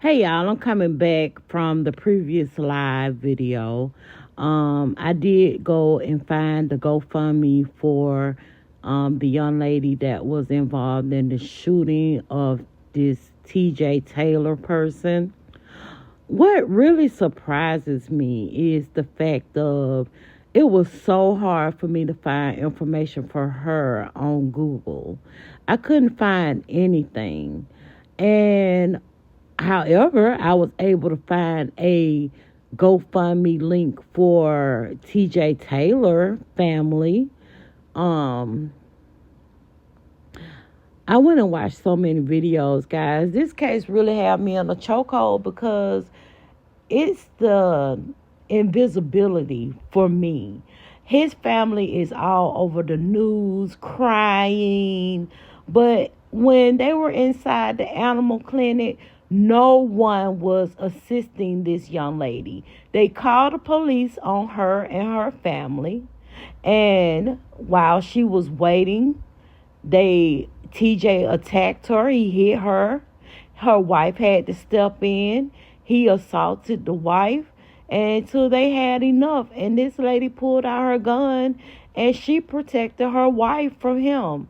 Hey y'all, I'm coming back from the previous live video. I did go and find the GoFundMe for the young lady that was involved in the shooting of this TJ Taylor person. What really surprises me is the fact of it was so hard for me to find information for her on Google. I couldn't find anything. And however, I was able to find a GoFundMe link for TJ Taylor family. Um, I went and watched so many videos, guys. This case really had me in a chokehold because it's the invisibility for me. His family is all over the news crying, but when they were inside the animal clinic, no one was assisting this young lady. They called the police on her and her family, and while she was waiting, they TJ attacked her. He hit her. Her wife had to step in. He assaulted the wife until they had enough. And this lady pulled out her gun and she protected her wife from him.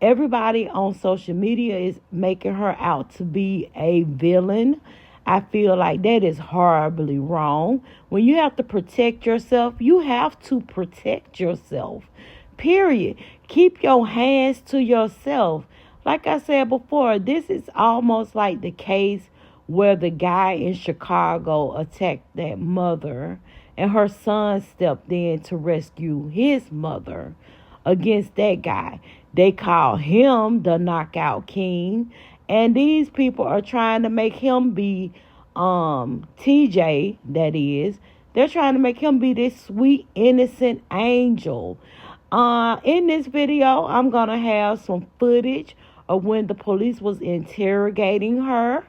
Everybody on social media is making her out to be a villain. I feel like that is horribly wrong. When you have to protect yourself, you have to protect yourself. Period. Keep your hands to yourself. Like I said before, this is almost like the case where the guy in Chicago attacked that mother and her son stepped in to rescue his mother against that guy. They call him the knockout king, and these people are trying to make him be TJ, that is. They're trying to make him be this sweet innocent angel. In this video, I'm going to have some footage of when the police was interrogating her,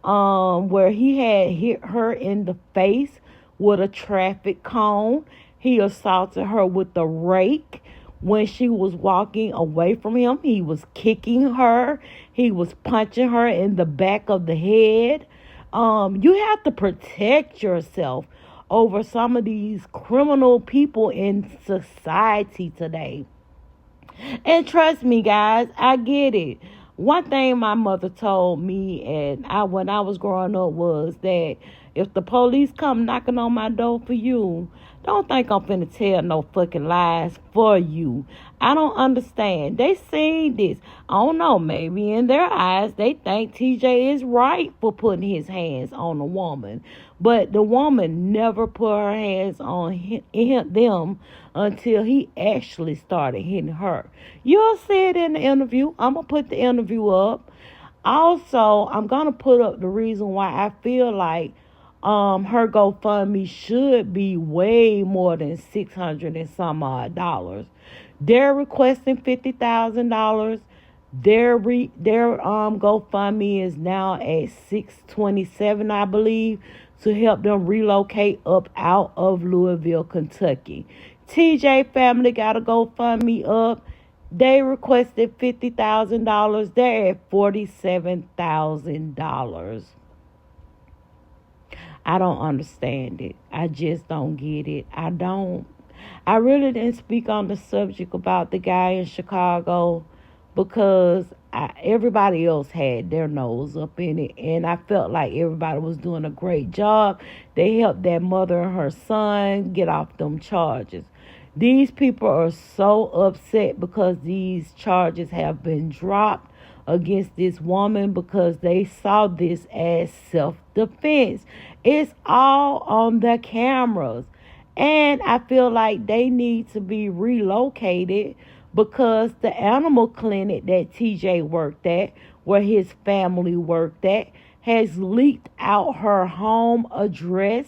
where he had hit her in the face with a traffic cone. He assaulted her with a rake. When she was walking away from him, he was kicking her. He was punching her in the back of the head. You have to protect yourself over some of these criminal people in society today. And trust me, guys, I get it. One thing my mother told me, and when I was growing up, was that if the police come knocking on my door for you, don't think I'm finna tell no fucking lies for you. I don't understand. They seen this. I don't know. Maybe in their eyes, they think TJ is right for putting his hands on a woman. But the woman never put her hands on them until he actually started hitting her. You'll see it in the interview. I'm going to put the interview up. Also, I'm going to put up the reason why I feel like her GoFundMe should be way more than 600 and some odd dollars. They're requesting $50,000. Their GoFundMe is now at 627, I believe, to help them relocate up out of Louisville, Kentucky. TJ family got a GoFundMe up. They requested $50,000. They're at $47,000. I don't understand it. I just don't get it. I don't. I really didn't speak on the subject about the guy in Chicago because everybody else had their nose up in it, and I felt like everybody was doing a great job. They helped that mother and her son get off them charges. These people are so upset because these charges have been dropped against this woman because they saw this as self-defense. It's all on the cameras. And I feel like they need to be relocated because the animal clinic that TJ worked at, where his family worked at, has leaked out her home address,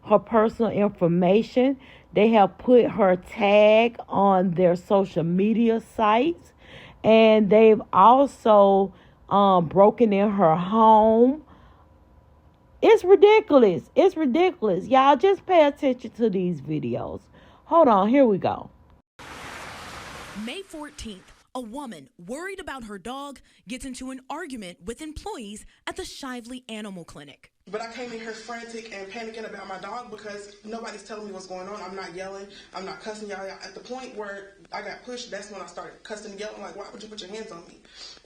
her personal information. They have put her tag on their social media sites. And they've also broken in her home. It's ridiculous. It's ridiculous. Y'all just pay attention to these videos. Hold on, here we go. May 14th, A woman worried about her dog gets into an argument with employees at the Shively Animal Clinic. But I came in here frantic and panicking about my dog because nobody's telling me what's going on. I'm not yelling. I'm not cussing y'all out. At the point where I got pushed, that's when I started cussing and yelling, like, why would you put your hands on me?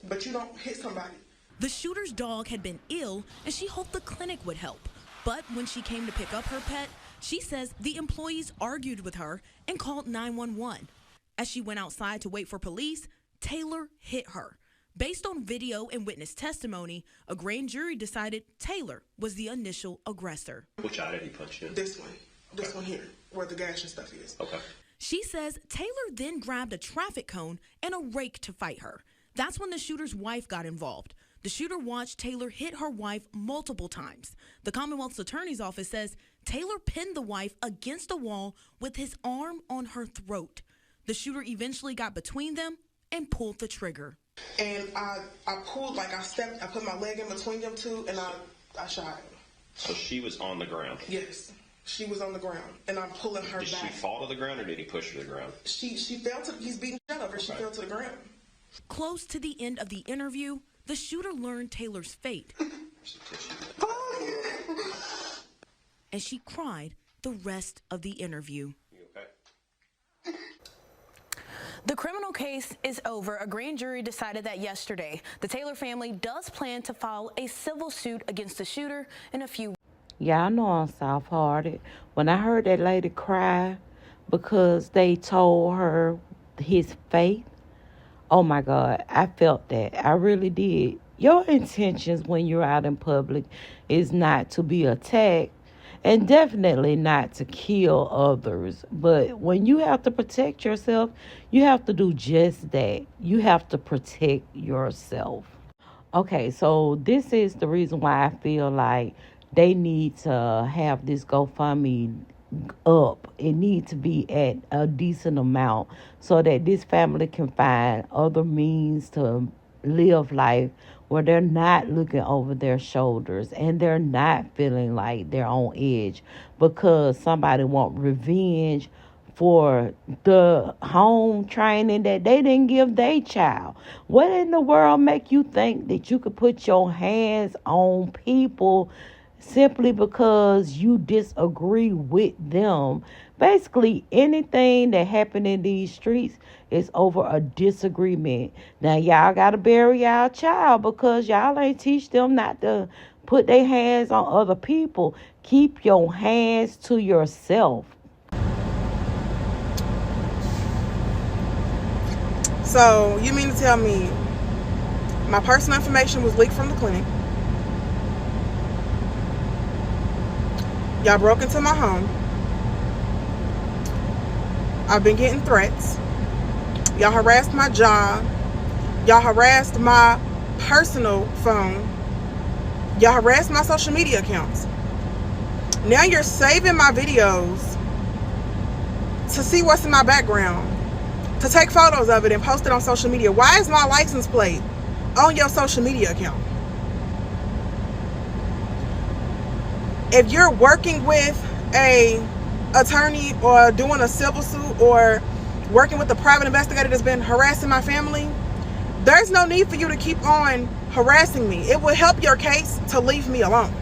But you don't hit somebody. The shooter's dog had been ill, and she hoped the clinic would help. But when she came to pick up her pet, she says the employees argued with her and called 911. As she went outside to wait for police, Taylor hit her. Based on video and witness testimony, a grand jury decided Taylor was the initial aggressor. Which eye did he punch you in? This one. This one here, where the gash and stuff is. Okay. She says Taylor then grabbed a traffic cone and a rake to fight her. That's when the shooter's wife got involved. The shooter watched Taylor hit her wife multiple times. The Commonwealth's attorney's office says Taylor pinned the wife against a wall with his arm on her throat. The shooter eventually got between them and pulled the trigger. And I pulled, like I put my leg in between them two, and I shot him. So she was on the ground? Yes. She was on the ground, and I'm pulling her back. Did she fall to the ground, or did he push her to the ground? She fell to, he's beating the shit out of her. She fell to the ground. Close to the end of the interview, the shooter learned Taylor's fate. And she cried the rest of the interview. The criminal case is over. A grand jury decided that yesterday. The Taylor family does plan to file a civil suit against the shooter in a few. Yeah, I know I'm soft-hearted. When I heard that lady cry because they told her his fate, oh my God, I felt that. I really did. Your intentions when you're out in public is not to be attacked and definitely not to kill others. But when you have to protect yourself, you have to do just that. You have to protect yourself. Okay, so this is the reason why I feel like they need to have this GoFundMe up. It needs to be at a decent amount so that this family can find other means to live life where they're not looking over their shoulders and they're not feeling like they're on edge because somebody want revenge for the home training that they didn't give their child. What in the world make you think that you could put your hands on people simply because you disagree with them? Basically, anything that happened in these streets is over a disagreement. Now, y'all got to bury y'all child because y'all ain't teach them not to put their hands on other people. Keep your hands to yourself. So, you mean to tell me my personal information was leaked from the clinic? Y'all broke into my home. I've been getting threats. Y'all harassed my job. Y'all harassed my personal phone. Y'all harassed my social media accounts. Now you're saving my videos to see what's in my background, to take photos of it and post it on social media. Why is my license plate on your social media account? If you're working with a attorney or doing a civil suit or working with a private investigator that's been harassing my family, there's no need for you to keep on harassing me. It will help your case to leave me alone.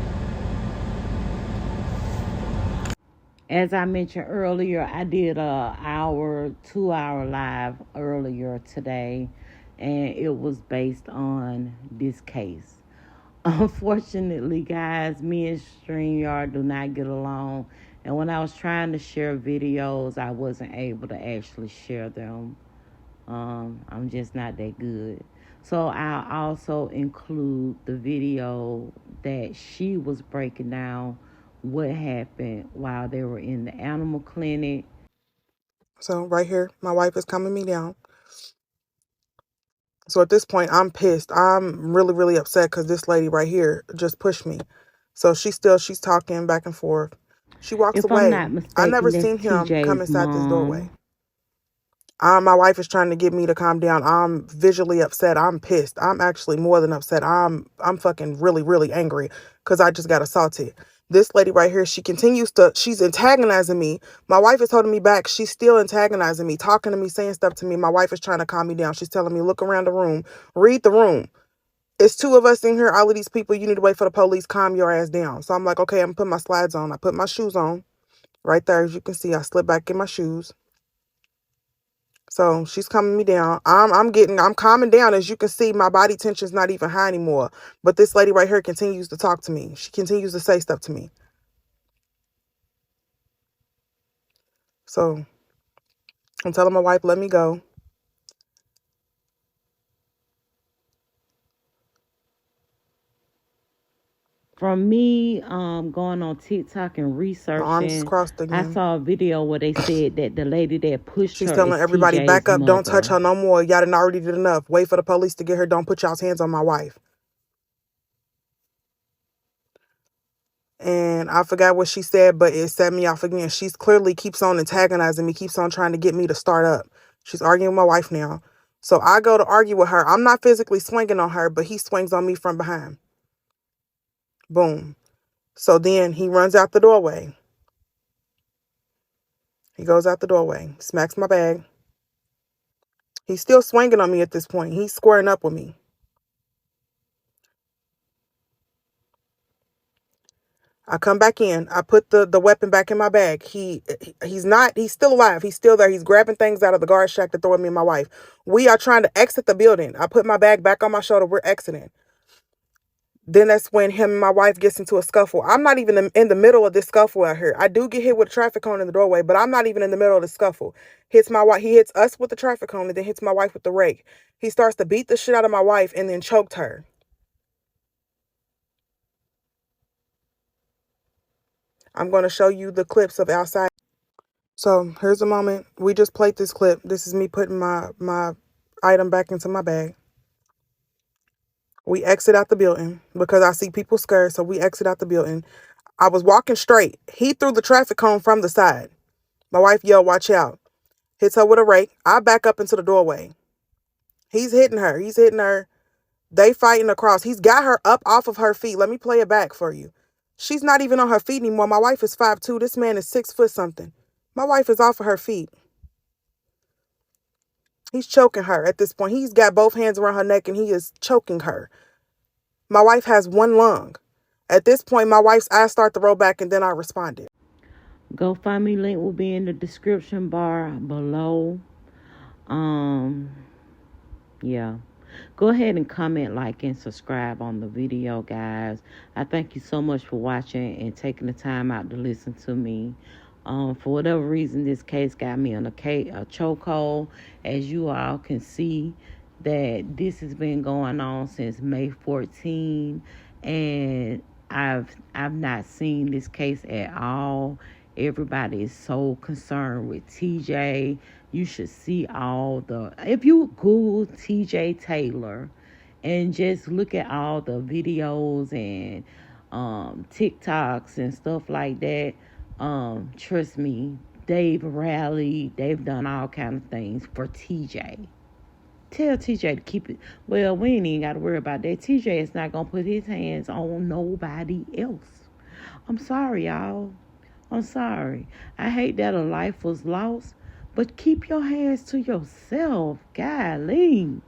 As I mentioned earlier, I did a 2-hour live earlier today, and it was based on this case. Unfortunately, guys, me and StreamYard do not get along. And when I was trying to share videos, I wasn't able to actually share them. I'm just not that good. So I'll also include the video that she was breaking down what happened while they were in the animal clinic. So right here, my wife is calming me down. So at this point, I'm pissed. I'm really, really upset because this lady right here just pushed me. So she's talking back and forth. She walks away. I'm not mistaken, I never seen him come inside this doorway. My wife is trying to get me to calm down. I'm visually upset. I'm pissed. I'm actually more than upset. I'm fucking really, really angry because I just got assaulted. This lady right here, she's antagonizing me. My wife is holding me back. She's still antagonizing me, talking to me, saying stuff to me. My wife is trying to calm me down. She's telling me, look around the room, read the room. It's 2 of us in here. All of these people, you need to wait for the police. Calm your ass down. So I'm like, okay, I'm putting my slides on. I put my shoes on. Right there, as you can see, I slid back in my shoes. So she's calming me down. I'm calming down. As you can see, my body tension is not even high anymore. But this lady right here continues to talk to me. She continues to say stuff to me. So I'm telling my wife, let me go. From me going on TikTok and My arms is researching, crossed I again. saw a video where they said that the lady that pushed She's her telling is everybody, TJ's back up. Don't touch mother. her no more. Y'all done already did enough. Wait for the police to get her. Don't put y'all's hands on my wife. And I forgot what she said, but it set me off again. She's clearly keeps on antagonizing me, keeps on trying to get me to start up. She's arguing with my wife now. So I go to argue with her. I'm not physically swinging on her, but he swings on me from behind. Boom. So then he runs out the doorway. He goes out the doorway, smacks my bag. He's still swinging on me at this point. He's squaring up with me. I come back in. I put the weapon back in my bag. He's still alive. He's still there. He's grabbing things out of the guard shack to throw at me and my wife. We are trying to exit the building. I put my bag back on my shoulder. We're exiting. Then that's when him and my wife gets into a scuffle. I'm not even in the middle of this scuffle out here. I do get hit with a traffic cone in the doorway, but I'm not even in the middle of the scuffle. Hits my wife. He hits us with the traffic cone and then hits my wife with the rake. He starts to beat the shit out of my wife and then choked her. I'm going to show you the clips of outside. So here's a moment. We just played this clip. This is me putting my item back into my bag. We exit out the building because I see people scared. So we exit out the building. I was walking straight. He threw the traffic cone from the side. My wife yelled, watch out. Hits her with a rake. I back up into the doorway. He's hitting her. He's hitting her. They fighting across. He's got her up off of her feet. Let me play it back for you. She's not even on her feet anymore. My wife is 5'2". This man is 6 foot something. My wife is off of her feet. He's choking her at this point. He's got both hands around her neck and he is choking her. My wife has one lung. At this point, my wife's eyes start to roll back and then I responded. GoFundMe link will be in the description bar below. Yeah. Go ahead and comment, like, and subscribe on the video, guys. I thank you so much for watching and taking the time out to listen to me. For whatever reason, this case got me in a chokehold. As you all can see, that this has been going on since May 14, and I've not seen this case at all. Everybody is so concerned with TJ. You should see if you Google TJ Taylor and just look at all the videos and TikToks and stuff like that. Trust me, they've rallied, they've done all kind of things for TJ. Tell TJ to keep it. Well, we ain't even got to worry about that. TJ is not going to put his hands on nobody else. I'm sorry, y'all. I'm sorry. I hate that a life was lost, but keep your hands to yourself. Golly.